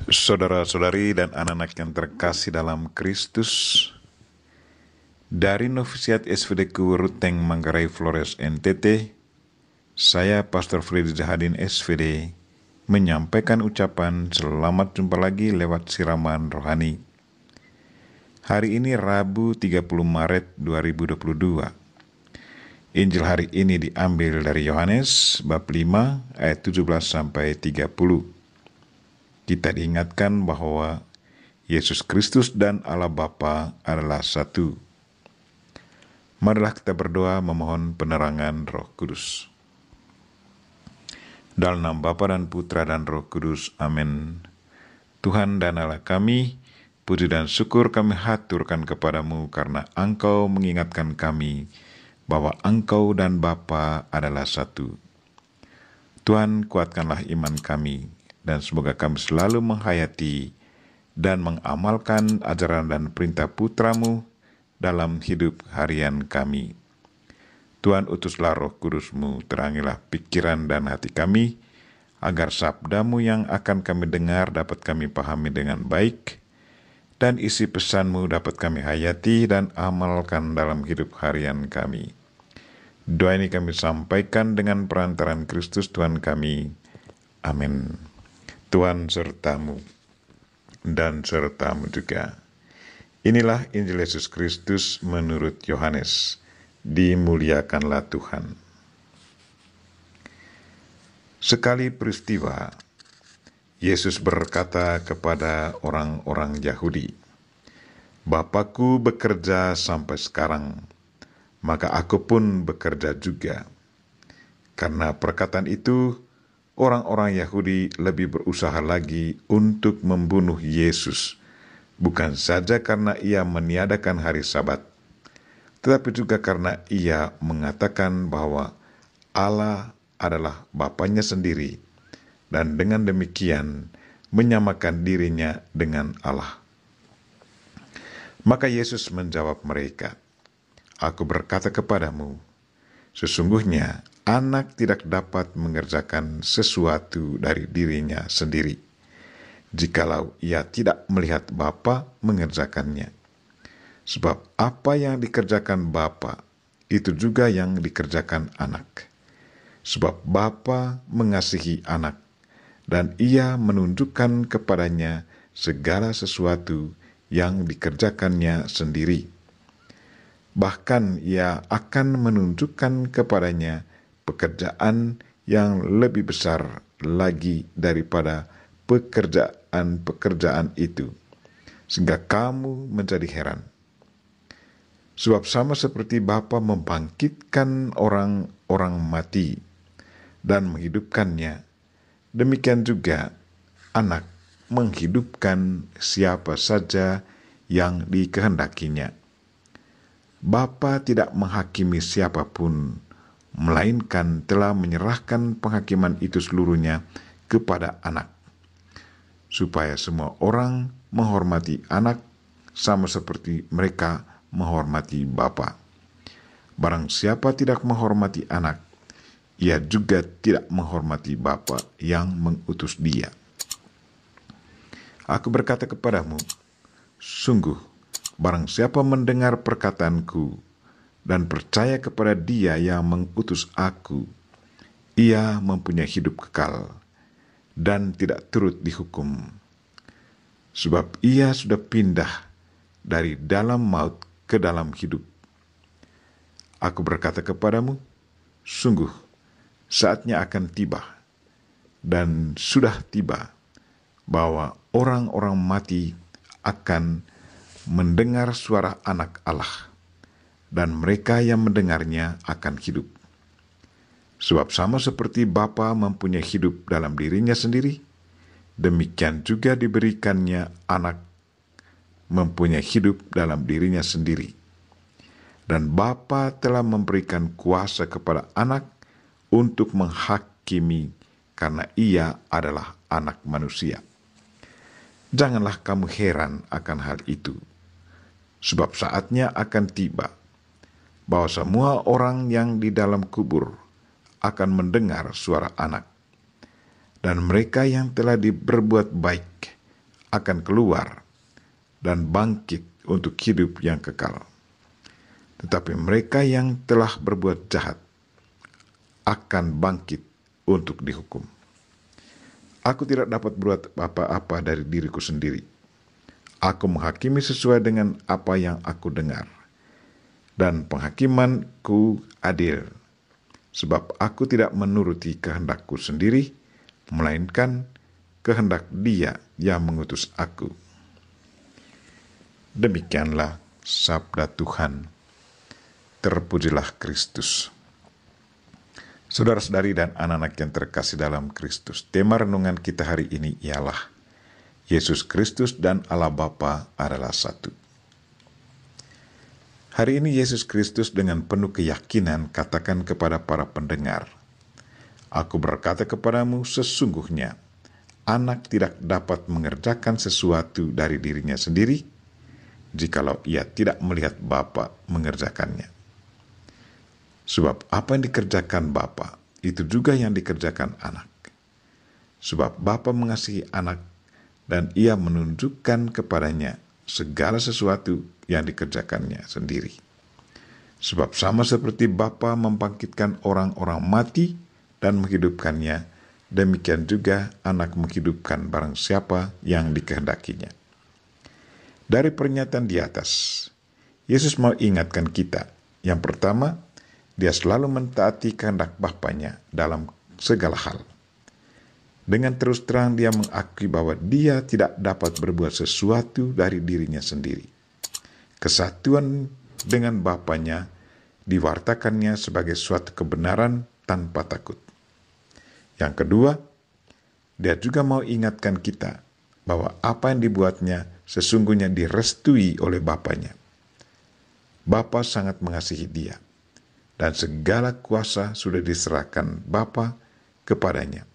Saudara-saudari dan anak-anak yang terkasih dalam Kristus, dari Novisiat SVDku Ruteng Manggarai Flores NTT, saya Pastor Freddy Zahadin SVD menyampaikan ucapan selamat jumpa lagi lewat siraman rohani. Hari ini Rabu 30 Maret 2022. Injil hari ini diambil dari Yohanes bab 5 ayat 17 sampai 30. Kita diingatkan bahwa Yesus Kristus dan Allah Bapa adalah satu. Marilah kita berdoa memohon penerangan Roh Kudus. Dalam nama Bapa dan Putra dan Roh Kudus, amin. Tuhan dan Allah kami, puji dan syukur kami haturkan kepadamu karena Engkau mengingatkan kami bahwa Engkau dan Bapa adalah satu. Tuhan, kuatkanlah iman kami, dan semoga kami selalu menghayati dan mengamalkan ajaran dan perintah Putramu dalam hidup harian kami. Tuhan, utuslah Roh Kudus-Mu, terangilah pikiran dan hati kami, agar sabda-Mu yang akan kami dengar dapat kami pahami dengan baik, dan isi pesan-Mu dapat kami hayati dan amalkan dalam hidup harian kami. Doa ini kami sampaikan dengan perantaran Kristus Tuhan kami. Amin. Tuhan sertamu dan sertamu juga. Inilah Injil Yesus Kristus menurut Yohanes. Dimuliakanlah Tuhan. Sekali peristiwa, Yesus berkata kepada orang-orang Yahudi, "Bapakku bekerja sampai sekarang, maka aku pun bekerja juga." Karena perkataan itu, orang-orang Yahudi lebih berusaha lagi untuk membunuh Yesus, bukan saja karena ia meniadakan hari Sabat, tetapi juga karena ia mengatakan bahwa Allah adalah Bapanya sendiri, dan dengan demikian menyamakan dirinya dengan Allah. Maka Yesus menjawab mereka, "Aku berkata kepadamu, sesungguhnya anak tidak dapat mengerjakan sesuatu dari dirinya sendiri, jikalau ia tidak melihat Bapa mengerjakannya. Sebab apa yang dikerjakan Bapa, itu juga yang dikerjakan anak. Sebab Bapa mengasihi anak, dan ia menunjukkan kepadanya segala sesuatu yang dikerjakannya sendiri. Bahkan ia akan menunjukkan kepadanya pekerjaan yang lebih besar lagi daripada pekerjaan-pekerjaan itu, sehingga kamu menjadi heran. Sebab sama seperti Bapa membangkitkan orang-orang mati dan menghidupkannya, demikian juga Anak menghidupkan siapa saja yang dikehendakinya. Bapa tidak menghakimi siapapun, melainkan telah menyerahkan penghakiman itu seluruhnya kepada Anak, supaya semua orang menghormati Anak sama seperti mereka menghormati Bapa. Barang siapa tidak menghormati Anak, ia juga tidak menghormati Bapa yang mengutus Dia. Aku berkata kepadamu, sungguh, barang siapa mendengar perkataanku dan percaya kepada Dia yang mengutus aku, ia mempunyai hidup kekal dan tidak turut dihukum. Sebab ia sudah pindah dari dalam maut ke dalam hidup. Aku berkata kepadamu, sungguh, saatnya akan tiba, dan sudah tiba, bahwa orang-orang mati akan mendengar suara Anak Allah, dan mereka yang mendengarnya akan hidup. Sebab sama seperti Bapa mempunyai hidup dalam dirinya sendiri, demikian juga diberikannya Anak mempunyai hidup dalam dirinya sendiri. Dan Bapa telah memberikan kuasa kepada Anak untuk menghakimi, karena ia adalah Anak manusia. Janganlah kamu heran akan hal itu, sebab saatnya akan tiba, bahwa semua orang yang di dalam kubur akan mendengar suara Anak, dan mereka yang telah berbuat baik akan keluar dan bangkit untuk hidup yang kekal. Tetapi mereka yang telah berbuat jahat akan bangkit untuk dihukum. Aku tidak dapat berbuat apa-apa dari diriku sendiri. Aku menghakimi sesuai dengan apa yang aku dengar, dan penghakimanku adil, sebab aku tidak menuruti kehendakku sendiri, melainkan kehendak Dia yang mengutus aku. Demikianlah sabda Tuhan. Terpujilah Kristus. Saudara-saudari dan anak-anak yang terkasih dalam Kristus, tema renungan kita hari ini ialah Yesus Kristus dan Allah Bapa adalah satu. Hari ini Yesus Kristus dengan penuh keyakinan katakan kepada para pendengar, "Aku berkata kepadamu, sesungguhnya anak tidak dapat mengerjakan sesuatu dari dirinya sendiri, jikalau ia tidak melihat Bapa mengerjakannya. Sebab apa yang dikerjakan Bapa, itu juga yang dikerjakan anak. Sebab Bapa mengasihi anak, dan ia menunjukkan kepadanya segala sesuatu yang dikerjakannya sendiri. Sebab sama seperti Bapa membangkitkan orang-orang mati dan menghidupkannya, demikian juga anak menghidupkan barang siapa yang dikehendakinya." Dari pernyataan di atas, Yesus mau ingatkan kita, yang pertama, Dia selalu mentaati kehendak Bapanya dalam segala hal. Dengan terus terang dia mengakui bahwa dia tidak dapat berbuat sesuatu dari dirinya sendiri. Kesatuan dengan Bapanya diwartakannya sebagai suatu kebenaran tanpa takut. Yang kedua, dia juga mau ingatkan kita bahwa apa yang dibuatnya sesungguhnya direstui oleh Bapanya. Bapa sangat mengasihi dia, dan segala kuasa sudah diserahkan Bapa kepadanya.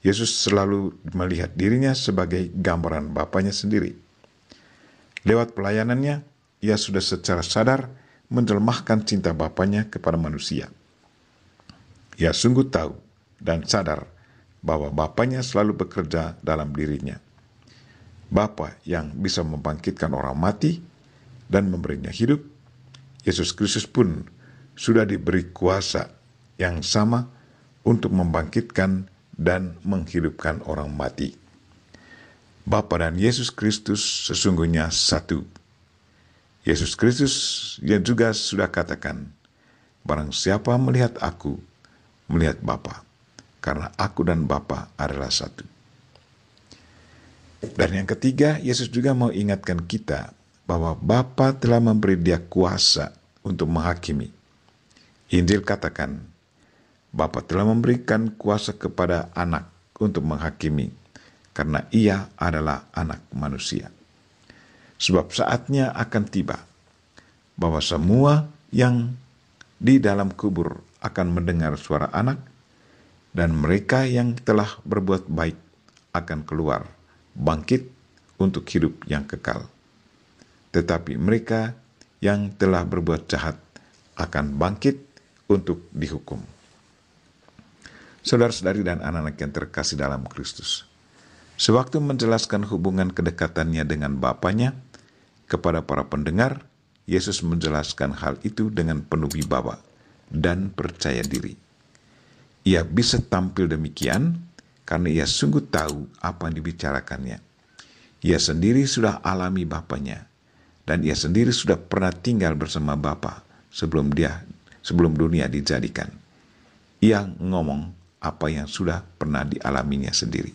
Yesus selalu melihat dirinya sebagai gambaran Bapanya sendiri. Lewat pelayanannya, ia sudah secara sadar menjelmahkan cinta Bapanya kepada manusia. Ia sungguh tahu dan sadar bahwa Bapanya selalu bekerja dalam dirinya. Bapa yang bisa membangkitkan orang mati dan memberinya hidup, Yesus Kristus pun sudah diberi kuasa yang sama untuk membangkitkan dan menghidupkan orang mati. Bapa dan Yesus Kristus sesungguhnya satu. Yesus Kristus yang juga sudah katakan, "Barang siapa melihat aku, melihat Bapa, karena aku dan Bapa adalah satu." Dan yang ketiga, Yesus juga mau ingatkan kita bahwa Bapa telah memberi dia kuasa untuk menghakimi. Injil katakan, Bapa telah memberikan kuasa kepada anak untuk menghakimi, karena ia adalah anak manusia. Sebab saatnya akan tiba, bahwa semua yang di dalam kubur akan mendengar suara anak, dan mereka yang telah berbuat baik akan keluar, bangkit untuk hidup yang kekal. Tetapi mereka yang telah berbuat jahat akan bangkit untuk dihukum. Saudara-saudari dan anak-anak yang terkasih dalam Kristus, sewaktu menjelaskan hubungan kedekatannya dengan Bapanya kepada para pendengar, Yesus menjelaskan hal itu dengan penuh wibawa dan percaya diri. Ia bisa tampil demikian karena ia sungguh tahu apa yang dibicarakannya. Ia sendiri sudah alami Bapanya, dan ia sendiri sudah pernah tinggal bersama Bapa sebelum dunia dijadikan. Ia ngomong apa yang sudah pernah dialaminya sendiri.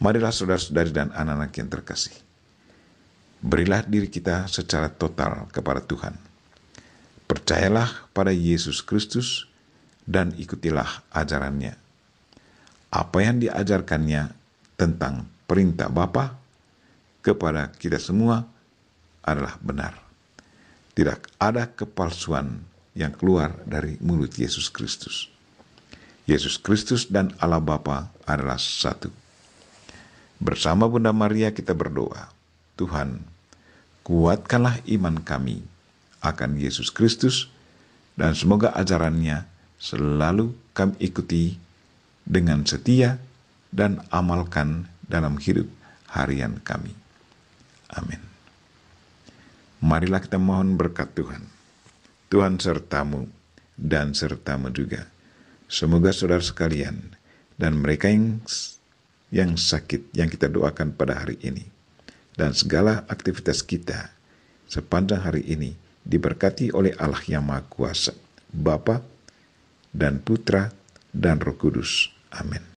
Marilah saudara-saudari dan anak-anak yang terkasih, berilah diri kita secara total kepada Tuhan. Percayalah pada Yesus Kristus dan ikutilah ajarannya. Apa yang diajarkannya tentang perintah Bapa kepada kita semua adalah benar. Tidak ada kepalsuan yang keluar dari mulut Yesus Kristus. Yesus Kristus dan Allah Bapa adalah satu. Bersama Bunda Maria kita berdoa, Tuhan, kuatkanlah iman kami akan Yesus Kristus, dan semoga ajarannya selalu kami ikuti dengan setia dan amalkan dalam hidup harian kami. Amin. Marilah kita mohon berkat Tuhan. Tuhan sertamu dan sertamu juga. Semoga saudara sekalian dan mereka yang sakit yang kita doakan pada hari ini dan segala aktivitas kita sepanjang hari ini diberkati oleh Allah yang Maha Kuasa, Bapa dan Putra dan Roh Kudus. Amin.